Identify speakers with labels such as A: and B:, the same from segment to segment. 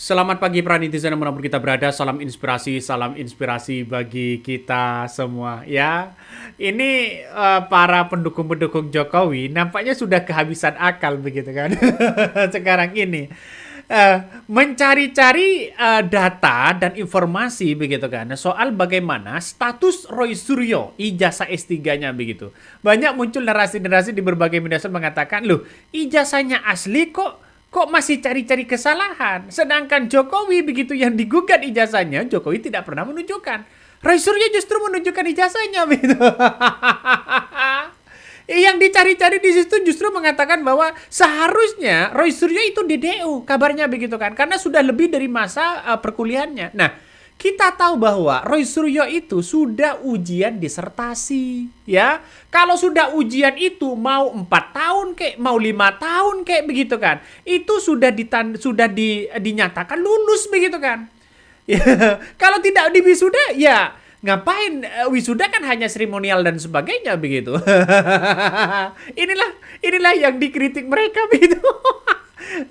A: Selamat pagi para netizen dimanapun kita berada, salam inspirasi bagi kita semua ya. Ini para pendukung-pendukung Jokowi nampaknya sudah kehabisan akal begitu kan. Sekarang ini mencari-cari data dan informasi begitu kan soal bagaimana status Roy Suryo ijazah S3-nya begitu. Banyak muncul narasi-narasi di berbagai media sosial mengatakan, "Loh, ijazahnya asli kok masih cari-cari kesalahan?" Sedangkan Jokowi begitu yang digugat ijazahnya, Jokowi tidak pernah menunjukkan. Roy Suryo justru menunjukkan ijazahnya begitu. Yang dicari-cari di situ justru mengatakan bahwa seharusnya Roy Suryo itu DDU, kabarnya begitu kan, karena sudah lebih dari masa perkuliahannya. Nah, kita tahu bahwa Roy Suryo itu sudah ujian disertasi, ya. Kalau sudah ujian itu mau 4 tahun kek, mau 5 tahun kek begitu kan, itu sudah dinyatakan lulus begitu kan. Ya, kalau tidak di wisuda, ya ngapain wisuda kan hanya seremonial dan sebagainya begitu. inilah yang dikritik mereka begitu.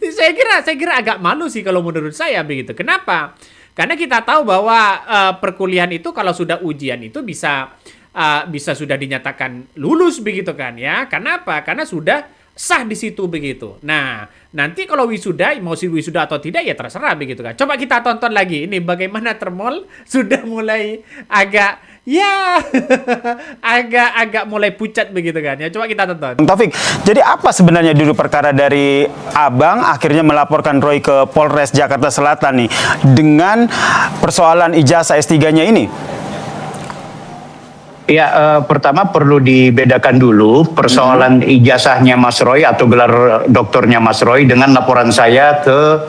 A: saya kira agak malu sih kalau menurut saya begitu. Kenapa? Karena kita tahu bahwa perkuliahan itu kalau sudah ujian itu bisa sudah dinyatakan lulus begitu kan ya. Kenapa? Karena sudah sah di situ begitu. Nah, nanti kalau wisuda, mau wisuda atau tidak ya terserah begitu kan. Coba kita tonton lagi ini bagaimana Termol sudah mulai agak ya agak mulai pucat begitu kan ya. Coba kita tonton.
B: Taufik, jadi apa sebenarnya dulu perkara dari Abang akhirnya melaporkan Roy ke Polres Jakarta Selatan nih dengan persoalan ijazah S3-nya ini?
C: Ya, pertama perlu dibedakan dulu persoalan ijazahnya Mas Roy atau gelar doktornya Mas Roy dengan laporan saya ke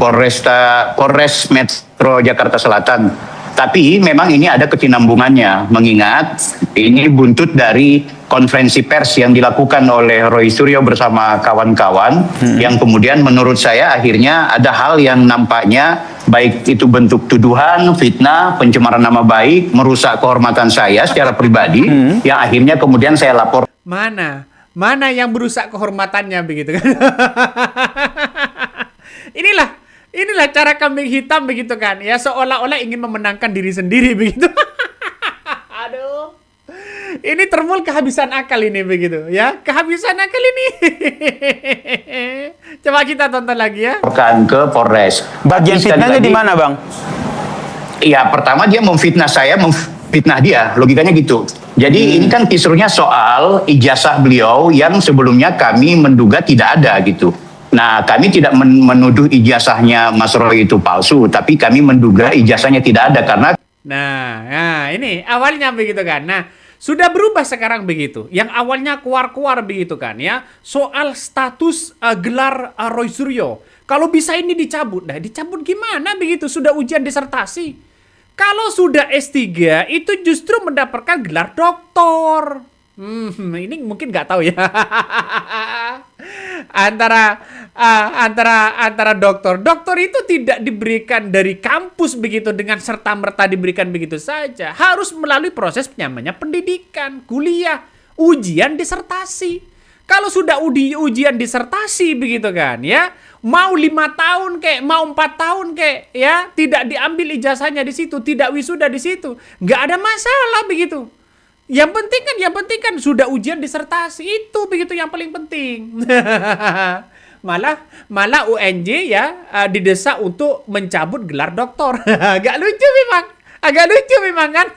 C: Polres Metro Jakarta Selatan. Tapi memang ini ada kesinambungannya, mengingat ini buntut dari konferensi pers yang dilakukan oleh Roy Suryo bersama kawan-kawan, yang kemudian menurut saya akhirnya ada hal yang nampaknya baik itu bentuk tuduhan, fitnah, pencemaran nama baik, merusak kehormatan saya secara pribadi, yang akhirnya kemudian saya lapor.
A: Mana yang merusak kehormatannya begitu kan? Inilah cara kambing hitam begitu kan ya, seolah-olah ingin memenangkan diri sendiri begitu. Aduh, ini Termul kehabisan akal ini begitu ya, kehabisan akal ini. Coba kita tonton lagi ya.
C: Ke Polres.
B: Bagian fitnahnya di mana, Bang?
C: Ya, pertama dia memfitnah saya, memfitnah dia, logikanya gitu. Jadi ini kan kisruhnya soal ijazah beliau yang sebelumnya kami menduga tidak ada gitu. Nah, kami tidak menuduh ijazahnya Mas Roy itu palsu, tapi kami menduga ijazahnya tidak ada karena...
A: Nah, ini awalnya begitu kan. Nah, sudah berubah sekarang begitu. Yang awalnya kuar-kuar begitu kan ya, soal status gelar Roy Suryo. Kalau bisa ini dicabut. Nah, dicabut gimana begitu? Sudah ujian disertasi. Kalau sudah S3 itu justru mendapatkan gelar doktor. Ini mungkin nggak tahu ya. antara doktor itu tidak diberikan dari kampus begitu dengan serta-merta diberikan begitu saja. Harus melalui proses namanya pendidikan, kuliah, ujian disertasi. Kalau sudah ujian disertasi begitu kan ya, mau 5 tahun kek, mau 4 tahun kek ya, tidak diambil ijazahnya di situ, tidak wisuda di situ, nggak ada masalah begitu. Yang penting kan sudah ujian disertasi, itu begitu yang paling penting. malah UNJ ya didesak untuk mencabut gelar doktor. Agak lucu memang kan.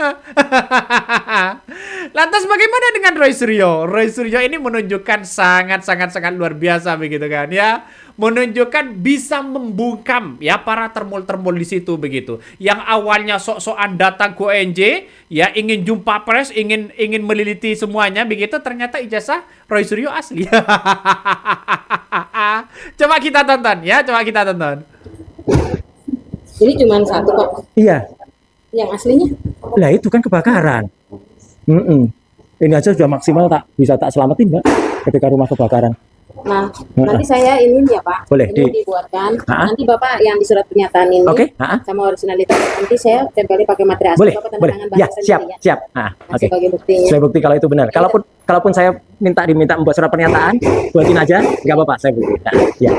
A: Lantas bagaimana dengan Roy Suryo? Roy Suryo ini menunjukkan sangat luar biasa begitu kan ya. Menunjukkan bisa membungkam ya para termul-termul di situ begitu. Yang awalnya sok-sokan datang ke ONJ ya, ingin jumpa pers, ingin meliliti semuanya begitu, ternyata ijazah Roy Suryo asli. Coba kita tonton.
D: Ini cuma satu kok.
E: Iya.
D: Yang aslinya?
E: Lah itu kan kebakaran. Ini aja sudah maksimal bisa tak selamatin, Mbak, ketika rumah kebakaran.
D: Nah, nanti saya ini ya Pak.
E: Boleh
D: ini dibuatkan. Nanti Bapak yang di surat pernyataan ini sama originalitas. Nanti saya tempeli pakai materai asli.
E: Boleh,
D: Bapak tanda
E: boleh.
D: tangan
E: Ya, siap.
D: Sebagai buktinya.
E: Saya bukti kalau itu benar. Kalaupun saya diminta membuat surat pernyataan, buatin aja, nggak apa-apa, saya bukti. Nah, ya.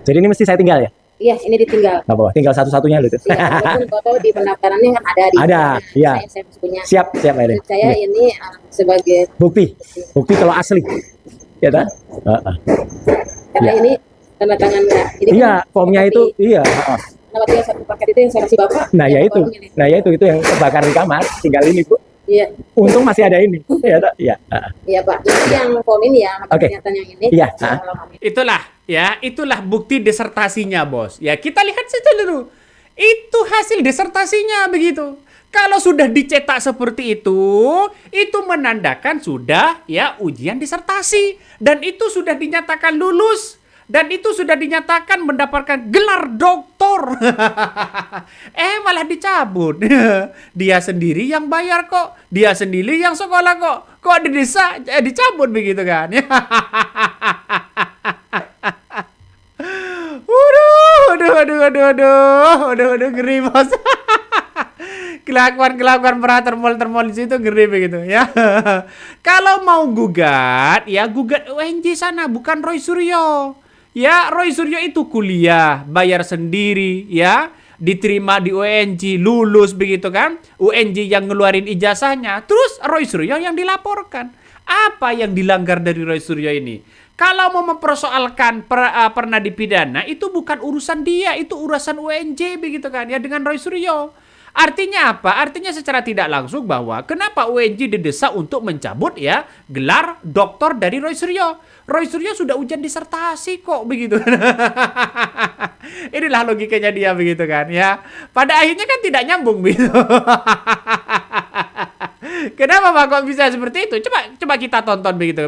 E: Jadi ini mesti saya tinggal ya?
D: Iya, ini ditinggal.
E: Nggak apa-apa, tinggal satu-satunya loh itu.
D: Iya, walaupun foto di pendaftarannya kan ada di
E: Ada, iya.
D: saya punya.
E: Siap, siap Erin.
D: Saya
E: Iya.
D: ini sebagai
E: Bukti kalau asli. Ya kan?
D: karena
E: Iya.
D: ini tanda tangan Mbak. Ini
E: Iya,
D: kan
E: formnya
D: fotokopi.
E: itu iya.
D: Kenapa tinggal satu paket itu yang saya kasih Bapak?
E: Nah, ya
D: yang
E: itu.
D: Bapak milih.
E: Nah, ya itu yang terbakar di kamar. Tinggal ini, Bu.
D: Iya.
E: Untung masih ada ini. Iya, tak? Iya.
D: Iya, Pak. Jadi yang form ini ya,
E: Oke.
D: pernyataan yang ini.
E: Iya.
D: saya halaman.
A: Itulah bukti disertasinya, Bos. Ya, kita lihat saja dulu. Itu hasil disertasinya begitu. Kalau sudah dicetak seperti itu menandakan sudah ya ujian disertasi dan itu sudah dinyatakan lulus dan itu sudah dinyatakan mendapatkan gelar doktor. Malah dicabut. Dia sendiri yang bayar kok. Dia sendiri yang sekolah kok. Kok dicabut begitu kan? Waduh, ngeri bos. Kelakuan para termol di situ ngeri begitu ya. Kalau mau gugat, ya gugat UNJ sana, bukan Roy Suryo. Ya, Roy Suryo itu kuliah, bayar sendiri, ya. Diterima di UNJ, lulus begitu kan. UNJ yang ngeluarin ijazahnya. Terus Roy Suryo yang dilaporkan. Apa yang dilanggar dari Roy Suryo ini? Kalau mau mempersoalkan pernah dipidana, itu bukan urusan dia, itu urusan UNJ begitu kan ya dengan Roy Suryo. Artinya apa? Artinya secara tidak langsung bahwa kenapa UNJ didesak untuk mencabut ya gelar doktor dari Roy Suryo. Roy Suryo sudah ujian disertasi kok begitu. Inilah logikanya dia begitu kan ya. Pada akhirnya kan tidak nyambung begitu. Kenapa Pak kok bisa seperti itu? Coba kita tonton begitu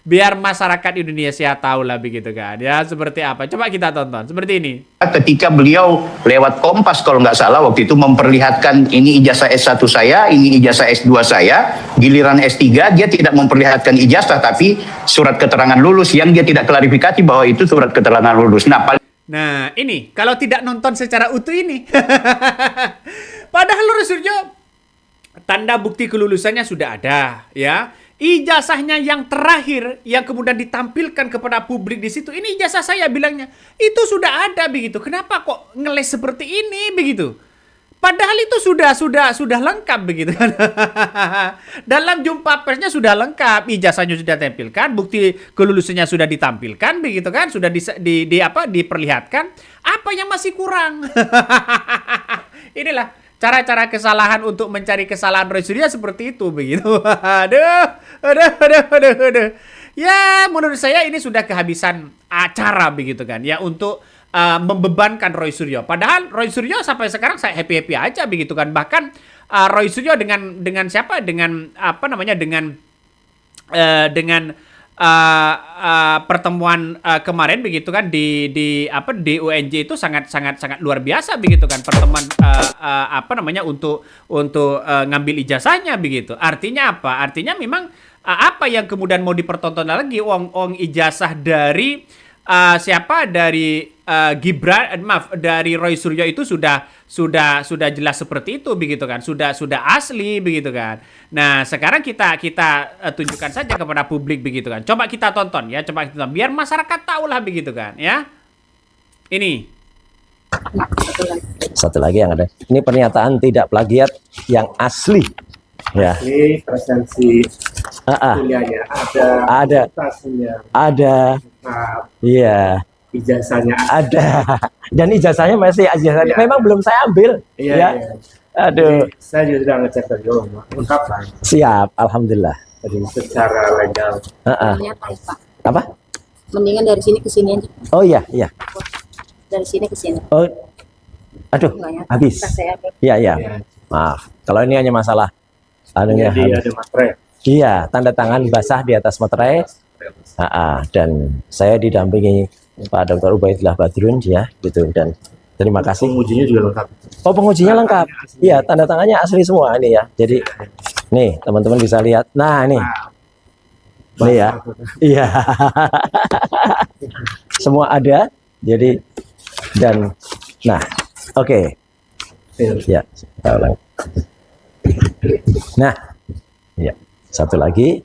A: biar masyarakat Indonesia tahu lah begitu kan ya seperti apa. Coba kita tonton seperti ini.
C: Ketika beliau lewat Kompas kalau nggak salah waktu itu memperlihatkan ini ijazah S1 saya, ini ijazah S2 saya, giliran S3 dia tidak memperlihatkan ijazah tapi surat keterangan lulus yang dia tidak klarifikasi bahwa itu surat keterangan lulus.
A: Nah ini kalau tidak nonton secara utuh ini. Padahal Roy Suryo tanda bukti kelulusannya sudah ada ya. Ijazahnya yang terakhir yang kemudian ditampilkan kepada publik di situ, ini ijazah saya bilangnya. Itu sudah ada begitu. Kenapa kok ngeles seperti ini begitu? Padahal itu sudah lengkap begitu kan. Dalam jumpa persnya sudah lengkap, ijazahnya sudah ditampilkan, bukti kelulusannya sudah ditampilkan begitu kan, sudah diperlihatkan. Apa yang masih kurang? Inilah cara-cara kesalahan untuk mencari kesalahan Roy Suryo seperti itu begitu. Aduh. Ya, menurut saya ini sudah kehabisan acara begitu kan ya untuk membebankan Roy Suryo. Padahal Roy Suryo sampai sekarang saya happy-happy aja begitu kan. Bahkan Roy Suryo dengan siapa? Dengan apa namanya? Dengan pertemuan kemarin begitu kan di UNJ itu sangat luar biasa begitu kan pertemuan untuk ngambil ijazahnya begitu. Artinya apa? Artinya memang apa yang kemudian mau dipertontonkan lagi ijazah dari dari dari Roy Suryo itu sudah jelas seperti itu begitu kan, sudah asli begitu kan. Nah sekarang kita tunjukkan saja kepada publik begitu kan. Coba kita tonton ya, biar masyarakat tahu lah begitu kan ya. Ini
F: satu lagi yang ada. Ini pernyataan tidak plagiat yang asli. Ya.
G: Ini presensi kuliahnya
F: ada. Ada. Iya.
G: Ijazahnya
F: ada. Dan ijazahnya masih ijazahnya. Memang belum saya ambil.
G: Iya.
F: Ya. Aduh.
G: Jadi, saya juga sudah ngecek tadi lengkap kan.
F: Siap, alhamdulillah.
G: Jadi secara legal.
F: Apa?
D: Mendingan dari sini ke sini aja.
F: Oh iya.
D: Dari sini ke sini.
F: Oh. Aduh, habis. Iya. Maaf. Kalau ini hanya masalah anunya
G: Jadi ada materai.
F: Iya, tanda tangan basah di atas materai. Dan saya didampingi Pak Dr. Ubaidillah Badrun ya, gitu. Dan terima kasih.
G: Pengujinya juga lengkap.
F: Oh, pengujinya lengkap. Iya, tanda tangannya asli semua ini ya. Jadi nih, teman-teman bisa lihat. Nah, ini. Ini ya. Iya. Semua ada. Jadi dan nah, oke. Ya, kita ulang. Nah, ya, satu lagi.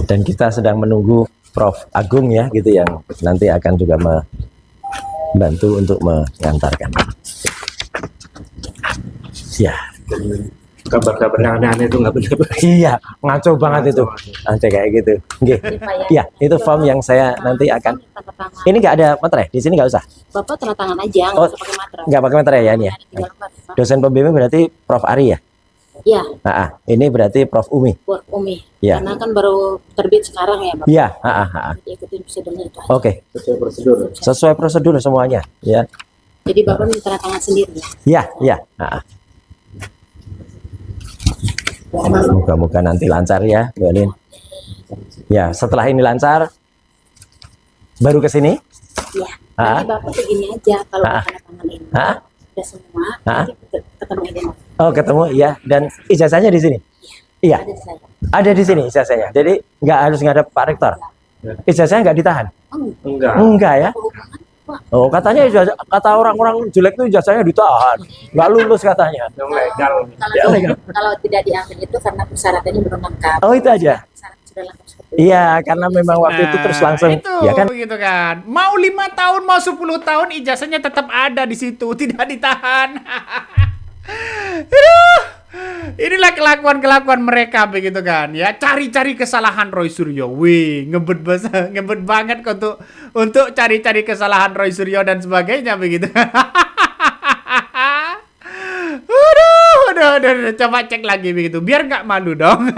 F: Dan kita sedang menunggu Prof. Agung ya, gitu yang nanti akan juga bantu untuk mengantarkan. Ya.
G: Kabar-kabar yang aneh-aneh itu nggak benar.
F: Iya, ngaco banget itu. Nanti kayak gitu. Oke. Ya, itu form yang saya nanti akan.
D: Tanda tangan.
F: Ini nggak ada materai di sini, nggak usah.
D: Bapak tanda tangan aja, nggak
F: Oh,
D: usah pakai materai.
F: nggak pakai materai ya ini ya.
D: Di dalam Pak.
F: Dosen pembimbing berarti Prof Ari ya.
D: Iya,
F: Ini berarti Prof Umi.
D: buat Umi.
F: Ya.
D: Karena kan baru terbit sekarang ya, Bapak.
F: Iya.
D: Jadi ikutin prosedurnya itu aja.
F: Oke.
G: Sesuai prosedur.
F: Sesuai prosedur semuanya. Ya.
D: Jadi Bapak minta tanda tangan sendiri ya.
F: Ya, ya. Moga-moga nanti lancar ya, Bu Elin. Ya, setelah ini lancar, baru ke sini.
D: Iya. Nanti Bapak begini aja kalau tanda tangan ini. Udah semua, nanti ketemu ini.
F: Oh, ketemu, iya. Dan ijazahnya di sini. Iya,
D: Ada saya.
F: ada di sini ijazahnya. Jadi nggak harus ngadep Pak Rektor. Ijazahnya nggak ditahan.
G: Enggak.
F: Enggak ya.
D: Hubungan, Pak.
F: Oh, katanya kata orang-orang jelek itu ijazahnya ditahan. Nggak lulus katanya.
G: Yang legal.
D: Kalau tidak diambil itu karena persyaratannya belum lengkap.
F: Oh, itu aja.
D: Syarat sudah lengkap seperti itu.
F: Iya, karena memang waktu itu terus langsung.
A: Itu
F: Ya kan?
A: begitu kan. Mau 5 tahun, mau 10 tahun ijazahnya tetap ada di situ, tidak ditahan. Aduh. Inilah kelakuan-kelakuan mereka begitu kan ya, cari-cari kesalahan Roy Suryo. Wih, ngebet banget kok untuk cari-cari kesalahan Roy Suryo dan sebagainya begitu. Udah, coba cek lagi begitu, biar nggak malu dong.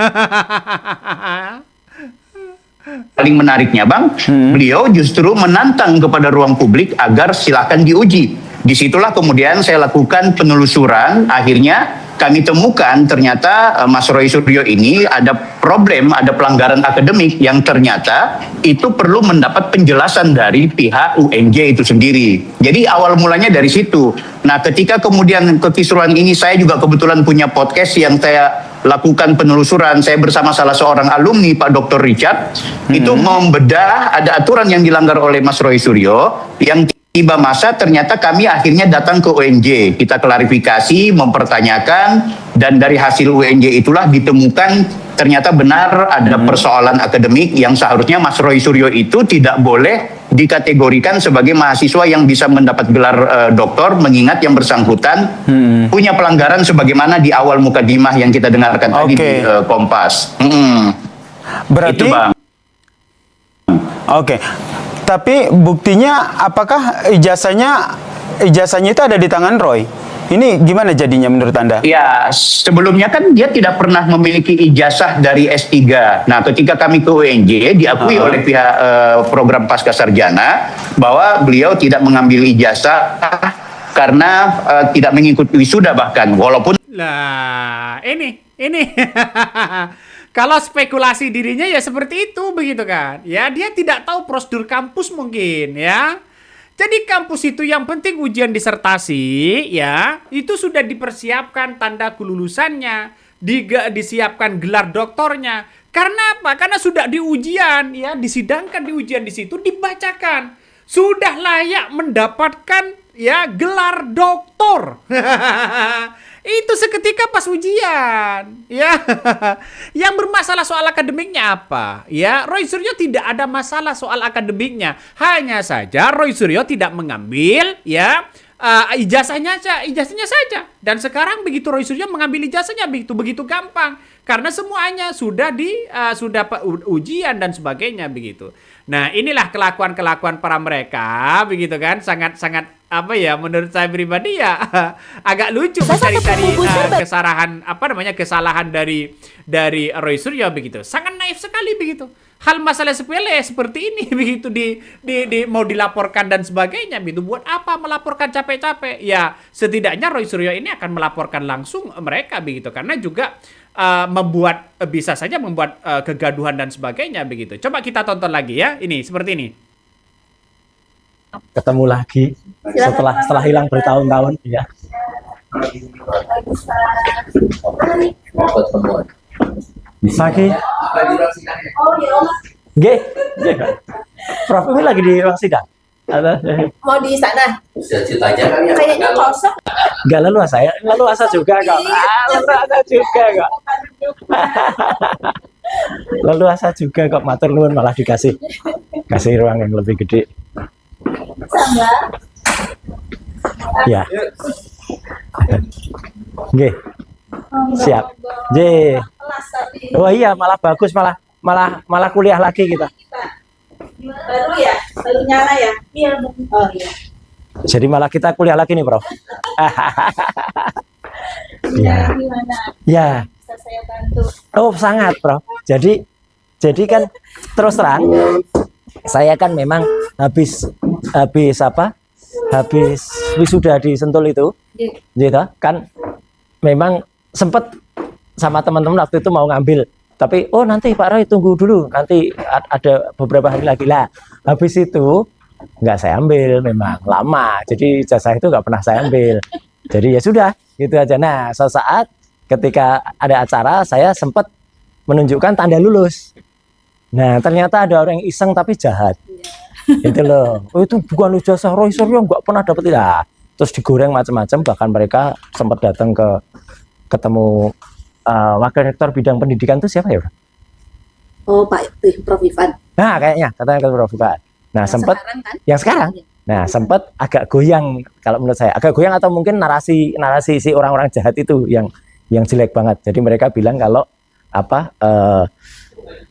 C: Paling menariknya Bang, beliau justru menantang kepada ruang publik agar silakan diuji. Disitulah kemudian saya lakukan penelusuran, akhirnya kami temukan ternyata Mas Roy Suryo ini ada problem, ada pelanggaran akademik yang ternyata itu perlu mendapat penjelasan dari pihak UNJ itu sendiri. Jadi awal mulanya dari situ. Nah, ketika kemudian kekisruhan ini, saya juga kebetulan punya podcast yang saya lakukan penelusuran. Saya bersama salah seorang alumni, Pak Dr. Richard, itu membedah ada aturan yang dilanggar oleh Mas Roy Suryo yang tiba masa ternyata kami akhirnya datang ke UNJ. Kita klarifikasi, mempertanyakan, dan dari hasil UNJ itulah ditemukan ternyata benar ada persoalan akademik yang seharusnya Mas Roy Suryo itu tidak boleh dikategorikan sebagai mahasiswa yang bisa mendapat gelar doktor, mengingat yang bersangkutan punya pelanggaran sebagaimana di awal mukadimah yang kita dengarkan tadi di Kompas.
B: Berarti
C: Itu, Bang.
B: Oke. Tapi buktinya apakah ijazahnya itu ada di tangan Roy? Ini gimana jadinya menurut Anda?
C: Ya, sebelumnya kan dia tidak pernah memiliki ijazah dari S3. Nah, ketika kami ke UNJ, diakui oleh pihak program Pasca Sarjana bahwa beliau tidak mengambil ijazah karena tidak mengikuti wisuda bahkan. Walaupun
A: Lah, ini. Kalau spekulasi dirinya ya seperti itu begitu kan. Ya, dia tidak tahu prosedur kampus mungkin ya. Jadi kampus itu yang penting ujian disertasi ya, itu sudah dipersiapkan tanda kelulusannya, disiapkan gelar doktornya. Karena apa? Karena sudah di ujian ya, disidangkan di ujian di situ dibacakan. Sudah layak mendapatkan ya gelar doktor. Itu seketika pas ujian, ya. Yang bermasalah soal akademiknya apa? Ya, Roy Suryo tidak ada masalah soal akademiknya. Hanya saja Roy Suryo tidak mengambil, ya, ijazahnya saja. Dan sekarang begitu Roy Suryo mengambil ijazahnya begitu gampang, karena semuanya sudah ujian dan sebagainya begitu. Nah, inilah kelakuan para mereka, begitu kan? Sangat apa ya, menurut saya pribadi ya agak lucu mencari-cari kesalahan dari Roy Suryo begitu. Sangat naif sekali begitu. Hal masalah sepele seperti ini begitu mau dilaporkan dan sebagainya begitu. Buat apa melaporkan capek-capek? Ya, setidaknya Roy Suryo ini akan melaporkan langsung mereka begitu, karena juga bisa saja membuat kegaduhan dan sebagainya begitu. Coba kita tonton lagi ya. Ini seperti ini.
F: Ketemu lagi setelah hilang bertahun-tahun ya. Lagi. G. Prof ini lagi di ruang sidang.
D: Mau di sana? Kayaknya kosong.
F: Enggak leluasa ya. Leluasa juga kok. Leluasa juga kok, matur nuwun malah kasih ruang yang lebih gede.
D: Sama.
F: Ya. Oke. Siap. J. Oh iya, malah bagus, malah kuliah lagi kita.
D: Baru ya, baru nyala ya. Iya. Oh iya.
F: Jadi malah kita kuliah lagi nih, Prof. Ya.
D: Gimana?
F: Ya.
D: Bisa saya bantu?
F: Oh, sangat, Prof. Jadi kan terus terang saya kan memang habis apa? Habis wisuda di Sentul itu. Gitu kan memang sempet sama teman-teman waktu itu mau ngambil, tapi oh nanti Pak Roy tunggu dulu, nanti ada beberapa hari lagi lah. Habis itu nggak saya ambil, memang lama, jadi ijazah itu nggak pernah saya ambil. Jadi ya sudah gitu aja. Nah, suatu saat ketika ada acara saya sempat menunjukkan tanda lulus. Nah, ternyata ada orang yang iseng tapi jahat. Itu loh, oh, itu bukan ijazah Roy Suryo, nggak pernah dapat. Ya, terus digoreng macam-macam, bahkan mereka sempat datang ketemu wakil rektor bidang pendidikan itu siapa ya, Bro?
D: Oh, Pak Prof Ivan.
F: Nah, kayaknya katanya ke Prof Ivan. Nah, sempat
D: Sekarang kan?
F: yang sekarang. Nah, sempat agak goyang kalau menurut saya. Agak goyang atau mungkin narasi si orang-orang jahat itu yang jelek banget. Jadi mereka bilang kalau apa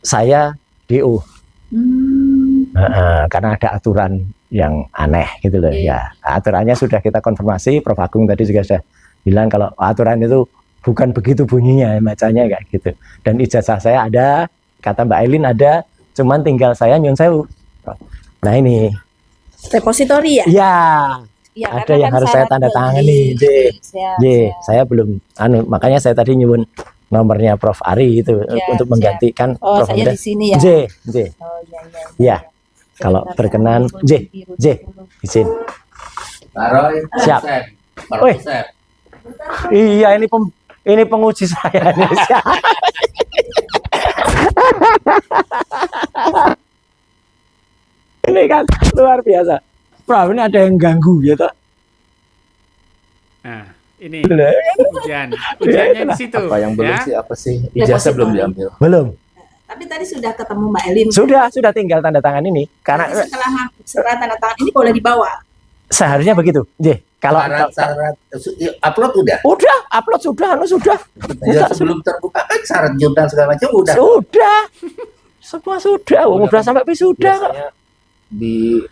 F: saya DO. Karena ada aturan yang aneh gitu loh. Ya, aturannya sudah kita konfirmasi. Prof Agung tadi juga sudah bilang kalau aturan itu bukan begitu bunyinya, bacanya kayak gitu. Dan ijazah saya ada, kata Mbak Aileen ada, cuman tinggal saya nyun sewu. Nah ini
D: Repositori ya?
F: ya,
D: Ya,
F: ada yang harus saya tanda tangani. Saya belum makanya saya tadi nyuwun nomornya Prof Ari itu untuk menggantikan Prof
D: saya di sini ya.
F: J.
D: Oh
F: Ya, kalau berkenan J izin. Siap. Wih. Iya, ini penguji saya nih. Ini kan luar biasa. Prof, ini ada yang ganggu gitu.
A: Nah, ini ujiannya di situ.
G: Apa yang belum
A: ya?
G: sih? Apa sih? Ijazah belum diambil.
F: Belum.
D: Tapi tadi sudah ketemu Mbak Elin.
F: Sudah tinggal tanda tangan ini. Karena
D: setelah tanda tangan ini boleh dibawa.
F: seharusnya begitu. J. Kalau
G: Syarat upload udah.
F: Udah, upload sudah.
G: Ya, sebelum terbuka kan syarat jurnal segala macam udah.
F: Sudah. Semua sudah. Udah sampai wisuda kok.
G: Biasanya di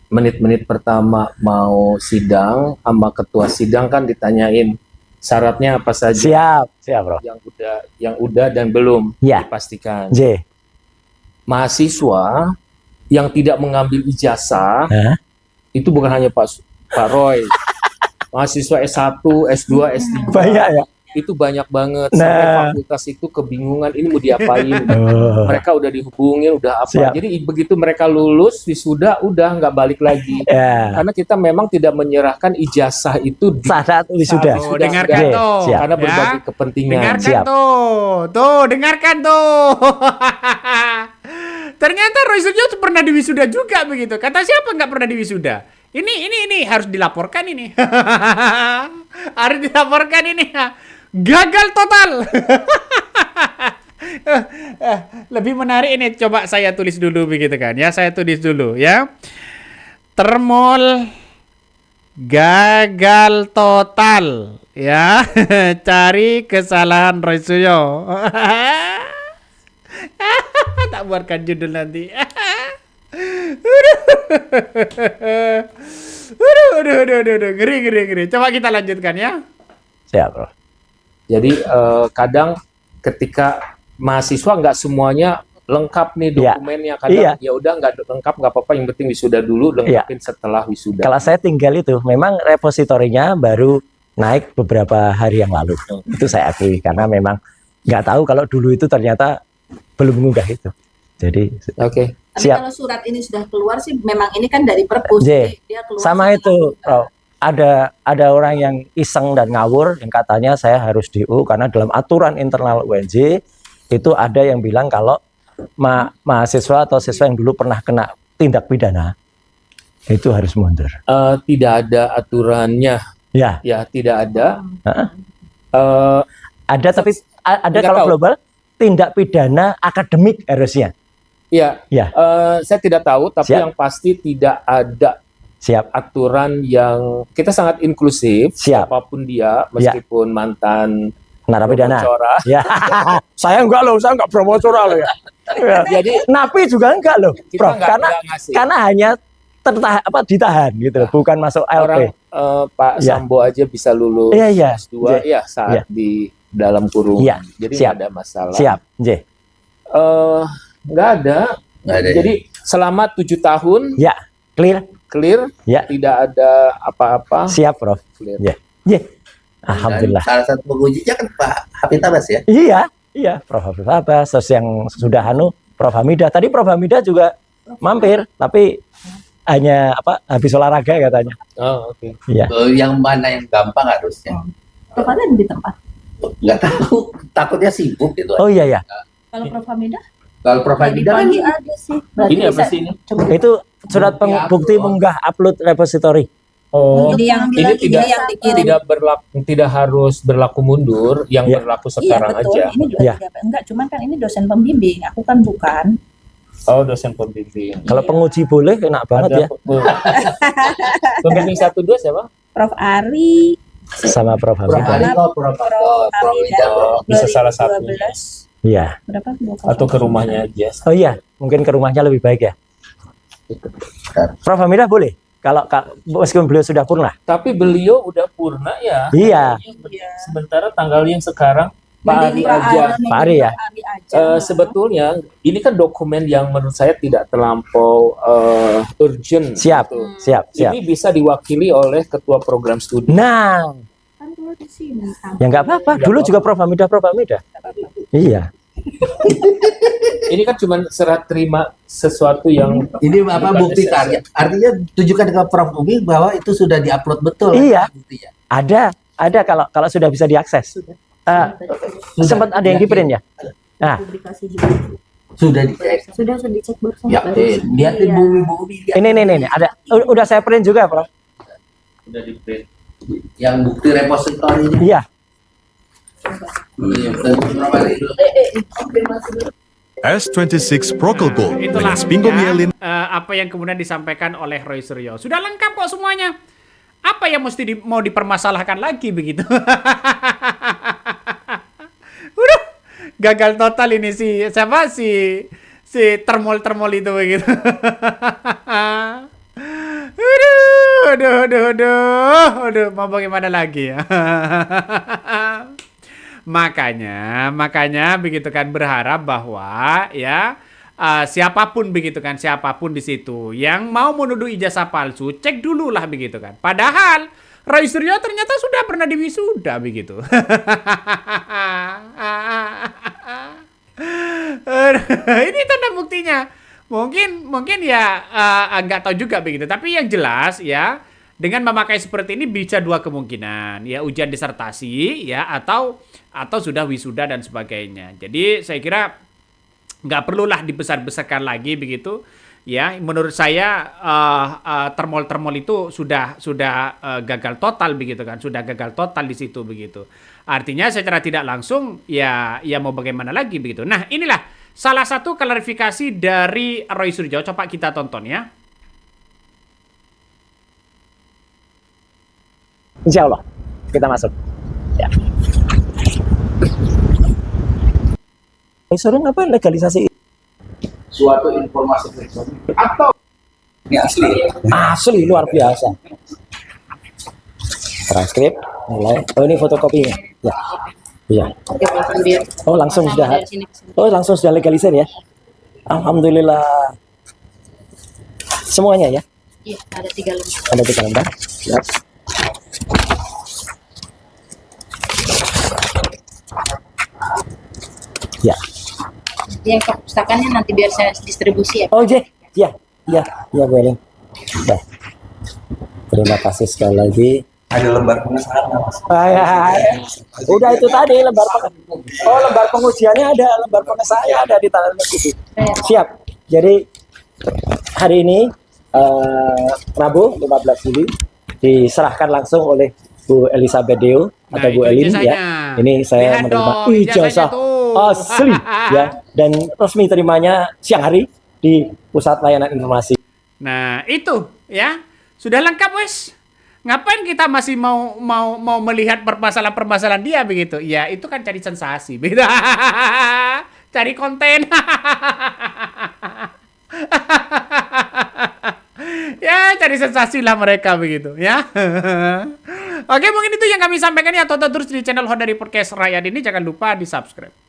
G: menit-menit pertama mau sidang sama ketua sidang kan ditanyain syaratnya apa saja.
F: Siap, Bro.
G: Yang udah dan belum
F: Ya.
G: dipastikan.
F: J.
G: Mahasiswa yang tidak mengambil ijazah itu bukan hanya Pak Roy. Mahasiswa S1, S2, S3
F: Banyak ya.
G: itu banyak banget.
F: Nah.
G: Sampai fakultas itu kebingungan ini mau diapain. Mereka udah dihubungin, udah apa.
F: Siap.
G: Jadi begitu mereka lulus wisuda udah nggak balik lagi.
F: Ya.
G: Karena kita memang tidak menyerahkan ijazah itu di
F: Saat wisuda.
A: Oh, dengarkan
F: J.
A: tuh.
F: Siap.
G: karena berbagai
A: Ya.
G: kepentingan.
A: Dengarkan
F: Siap.
A: tuh, dengarkan tuh. Ternyata Roy Suryo pernah diwisuda juga begitu. Kata siapa nggak pernah diwisuda? Ini harus dilaporkan ini. Harus dilaporkan ini. Gagal total. Lebih menarik ini, coba saya tulis dulu begitu kan ya. Saya tulis dulu ya. Termol gagal total ya. Cari kesalahan Roy Suryo. Tak buatkan judul nanti. Udah. Ngeri. Coba kita lanjutkan ya.
F: Siap, Bro.
G: Jadi kadang ketika mahasiswa nggak semuanya lengkap nih dokumennya, kadang ya udah nggak lengkap nggak apa-apa, yang penting wisuda dulu, lengkapin setelah wisuda.
F: Kalau saya tinggal itu, memang repositorinya baru naik beberapa hari yang lalu. Itu saya akui karena memang nggak tahu kalau dulu itu ternyata belum mengunggah itu. Jadi
D: Tapi
F: siap.
D: kalau surat ini sudah keluar sih, memang ini kan dari Perpus.
F: J.
D: Dia keluar
F: Sama
D: setelah
F: itu,
D: wisuda.
F: Bro. Ada orang yang iseng dan ngawur yang katanya saya harus DU karena dalam aturan internal UNJ itu ada yang bilang kalau mahasiswa atau siswa yang dulu pernah kena tindak pidana itu harus mundur.
G: Tidak ada aturannya.
F: Ya.
G: Ya, tidak ada.
F: Ada tapi ada kalau global tindak pidana akademik harusnya.
G: Ya.
F: Ya.
G: Saya tidak tahu, tapi
F: Siap.
G: yang pasti tidak ada
F: Siap.
G: aturan yang kita sangat inklusif,
F: Siap.
G: siapapun dia, meskipun mantan
F: Narapidana.
G: Bocora.
F: Ya. Saya enggak loh, saya enggak Bocora loh ya. Ya.
G: Jadi
F: napi juga enggak loh,
G: kita
F: Prof.
G: nggak ngasih.
F: Karena hanya ditahan gitu loh, bukan masuk
G: Orang
F: ALP.
G: Pak
F: Ya.
G: Sambo aja bisa lulus
F: Iya, iya.
G: S2 ya saat
F: Iya.
G: di dalam kurung.
F: Iya.
G: Jadi
F: Siap.
G: nggak ada masalah.
F: Siap, J.
G: Nggak ada. Jadi selama 7 tahun
F: Ya, clear.
G: clear,
F: Ya.
G: tidak ada apa-apa.
F: Siap, Prof.
G: Clear.
F: Ya. Ya. Alhamdulillah.
H: Salah satu pengujinya kan Pak Hafid Abbas ya.
F: Iya, Prof. Hafid Abbas, terus yang sudah Prof Hamidah. Tadi Prof Hamidah juga mampir, tapi hanya habis olahraga katanya.
G: Oh, oke.
F: Iya.
H: Yang mana yang gampang harusnya?
D: Prof ada di tempat.
H: Nggak tahu, takutnya sibuk gitu.
F: Oh iya ya.
D: Kalau Prof Hamidah?
H: Kalau Prof Hamidah kan
D: Pagi ada sih. Berarti
G: Ini apa
D: bisa-
G: sih ini?
D: Coba.
F: Itu surat bukti mengunggah upload repository.
G: Oh,
D: Ini yang
G: ini tidak
D: yang dikirim.
G: tidak harus berlaku mundur, yang
F: Ya.
G: berlaku
I: Iya
G: sekarang
I: betul,
G: aja.
I: ini juga
F: Ya.
I: enggak, cuman kan ini dosen pembimbing, aku kan bukan.
G: Oh, dosen pembimbing.
F: Kalau penguji boleh, enak banget ya.
G: Pembimbing 1-2 siapa?
I: Prof Ari,
F: Sama Prof
H: Prof
F: Hamidah.
H: Ali kok, Prof Hamidah, Prof.
G: Bisa salah satu.
I: 2012.
F: Iya.
I: Berapa?
G: Atau ke rumahnya aja.
F: Oh iya, mungkin ke rumahnya lebih baik ya. Prof Hamidah boleh. Kalau meskipun beliau sudah purna.
G: Tapi beliau udah purna ya.
F: Iya.
G: Sementara tanggal yang sekarang Pak Ari
I: Mending
G: aja.
F: Pak Ari ya?
I: Ari aja.
G: Sebetulnya ini kan dokumen yang menurut saya tidak terlampau urgent.
F: Siap,
G: gitu.
F: siap.
G: Ini bisa diwakili oleh ketua program studi.
F: Nah,
I: Kan dulu di sini.
F: ya nggak apa-apa. Dulu juga Prof Hamidah. Iya.
G: Ini kan cuma serah terima sesuatu yang
H: Ini apa
G: bukan
H: bukti
G: esensial.
H: karya? Artinya tunjukkan ke Prof Umi bahwa itu sudah diupload betul.
F: Iya.
H: Buktinya.
F: Ada kalau sudah bisa diakses. Sempat ada yang di print ya. Nah,
D: Publikasi juga.
H: Sudah dicek.
D: Sudah dicek barusan.
H: Ya, lihat
D: Iya.
H: Bu Umi lihat.
F: ini ada. Udah saya print juga, Prof.
G: sudah di print.
H: Yang bukti repositorinya.
F: Iya.
H: Iya, betul. Berapa hari dulu?
J: S26 Procol Gold
A: Itulah
J: dengan Spingo
A: ya,
J: Mielin.
A: apa yang kemudian disampaikan oleh Roy Suryo. Sudah lengkap kok semuanya. Apa yang mesti mau dipermasalahkan lagi begitu? Udah gagal total ini si siapa si termol itu begitu. Aduh, mau bagaimana lagi ya? Makanya begitu kan berharap bahwa ya siapapun begitu kan, siapapun di situ yang mau menuduh ijazah palsu, cek dulu lah begitu kan. Padahal Roy Suryo ternyata sudah pernah diwisuda begitu. Ini tanda buktinya. Mungkin ya nggak tahu juga begitu. Tapi yang jelas ya dengan memakai seperti ini bisa dua kemungkinan, ya ujian disertasi ya atau sudah wisuda dan sebagainya. Jadi saya kira nggak perlulah dibesar-besarkan lagi begitu. Ya, menurut saya termol itu sudah gagal total begitu kan, sudah gagal total di situ begitu. Artinya secara tidak langsung ya mau bagaimana lagi begitu. Nah, inilah salah satu klarifikasi dari Roy Suryo. Coba kita tonton ya.
F: Insya Allah kita masuk. Ya. Roy Suryo ngapain legalisasi?
H: Suatu informasi pribadi atau ini
F: Asli luar biasa. Transkrip mulai. Oh ini fotokopinya. Ya. Iya.
D: Oke, Prof, ambil.
F: Oh langsung sudah.
D: Dari sini ke sini.
F: Oh langsung sudah legalisir ya. Alhamdulillah. Semuanya ya.
D: Iya, ada 3 lembar.
F: Ada 3 lembar. Ya. Ya.
D: Yang perpustakaannya nanti biar saya distribusi ya.
F: Oh ya, Bu Elin. Baik. Terima kasih sekali lagi.
H: ada lembar pengesahan Mas.
F: Udah itu tadi lembar lembar pengujiannya ada, lembar pengesahannya ada di tangan itu. Siap. Jadi hari ini Rabu 15 Juli diserahkan langsung oleh Bu Elizabeth Deo atau Bu Elin ya. Ini saya menerima ijazah asli ya, dan resmi terimanya siang hari di Pusat Layanan Informasi.
A: Nah, itu ya. Sudah lengkap wes. Ngapain kita masih mau melihat permasalahan-permasalahan dia begitu? Ya, itu kan cari sensasi. Beda. Cari konten. Ya, cari sensasi lah mereka begitu, ya. Oke, mungkin itu yang kami sampaikan ya. Tonton terus di channel Honda Podcast Rakyat ini. Jangan lupa di-subscribe.